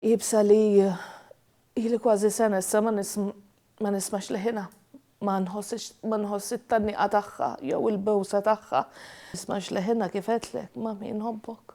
Jibsa li ili kważi sena issa ma nismax leħina. Ma nħossi t-tanniqa tagħha jew il-bewsa tagħha. Nismax leħina kifetlek, mami nħobbok.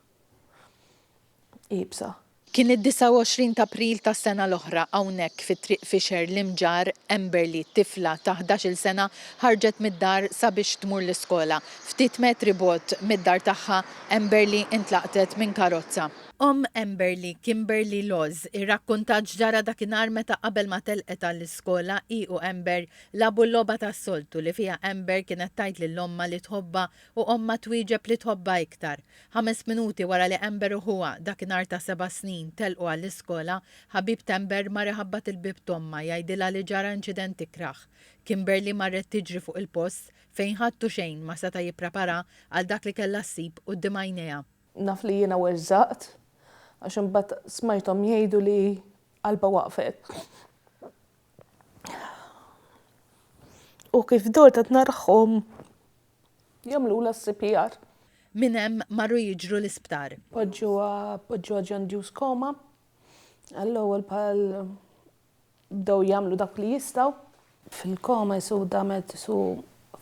Jibsa. Kien id-29 ta' April ta' sena l-oħra hawnhekk fit-triq Fisher l-Imġar Emberly, tifla ta' 11-il sena, ħarġet mid-dar sabiex tmur l-iskola. Ftit metri bogħod mid-dar tagħha Emberly intlaqtet minn karozza. Emberly, Kimberly Laws, irrakkuntat ġara dakinhar meta qabel ma telqet għall-iskola hi u Ember labu l-logħba tas-soltu li fiha Ember kienet tgħid lill-omma li tħobba u omma twieġeb li tħobba iktar. 5 minuti wara li Ember u huwa dakinhar ta' 7 snin telqu għall-iskola, ħabib Ember ma reħabbat il-bib tomma jgħidilha li ġara inċident ikraħ. Kimberly marret tiġri fuq il-post fejn ħadtu xejn ma seta' jipprepara għal dak li kellha ssib quddiem għajnejha. Naf li jiena weżżaqt għax imbagħad smajthom jgħidu li qalba waqfet. U kif dort qed narħhom jagħmlula CPR. Minn hemm marru jiġru l-isptar. Poġġuha ġandjuż koma. Għall-ewwel bħal bdew jagħmlu dak li jistgħu. Fil-koma jisu damet jisu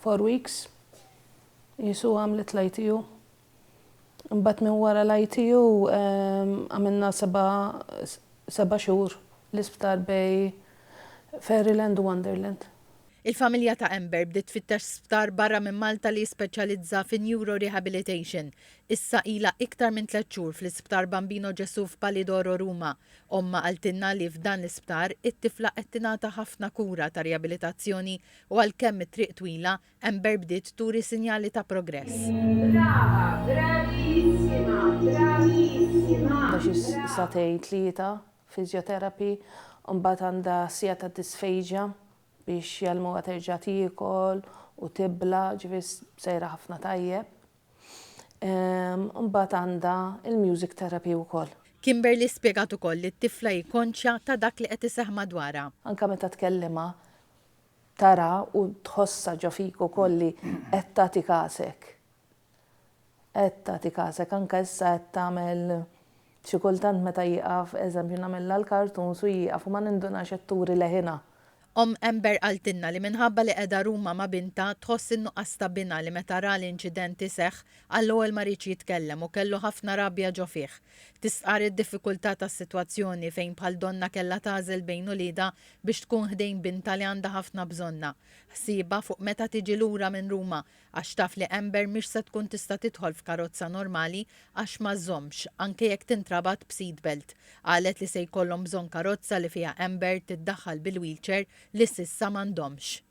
4 weeks. Jisu għamlet l-ITU. Mbagħad minn wara l-ITU għamilna 7 xhur l-isptar bej Fairyland u Wonderland. Il-familja ta' Ember bdiet tfittex sptar barra minn Malta li jispeċjalizza fi Neuro Rehabilitation. Issa ilha iktar minn 3 xhur fl-Isptar Bambino Ġesu f'Palidoro Ruma. Omma qaltilna li f'dan l-isptar it-tifla qed tingħata ħafna kura ta' riabilitazzjoni u għalkemm it-triq twila Ember bdiet turi sinjali ta' progress. Brava, bravissima, bravissima. Biex satej 3 fizjoterapi, u mbagħad għandha sija ta' disfejġja biex jalmuha terġa' tiekol u tibla ġifieri sejra ħafna tajjeb. Mbagħad għandha il-music therapy wkoll. Kimberly spjegat ukoll li t-tifla jikkonxja ta' dak li qed iseħħ madwarha. Anke meta tkellima tara u tħossa ġo fik ukoll li qed tagħti kasek. Qed tagħti kasek anke issa qed tagħmel xi kultant meta jieqaf eżempju nagħmilha l-kartuns u jieqaf u ma nindunax qed turi leħinha. Ember qaltilna li minħabba li qiegħda Ruma ma' binta tħoss in-nuqqas ta' bina li meta ra l-inċident iseħħ għall-ewwel ma rridx jitkellem u kellu ħafna rabja ġo fih. Tisqar id-diffikultà tas-sitwazzjoni fejn bħal donna kellha tagħżel bejn ulieda biex tkun ħdejn binta li għandha ħafna bżonna. Ħsiebha fuq meta tiġi lura minn Ruma għax taf li Ember mhix se tkun tista' tidħol f'karozza normali għax ma żommx anke jekk tintrabat b'seatbelt. Qalet li se jkollhom bżonn karozza li fiha Ember tiddaħħal bil-wheelchair li s'issa m'għandhomx.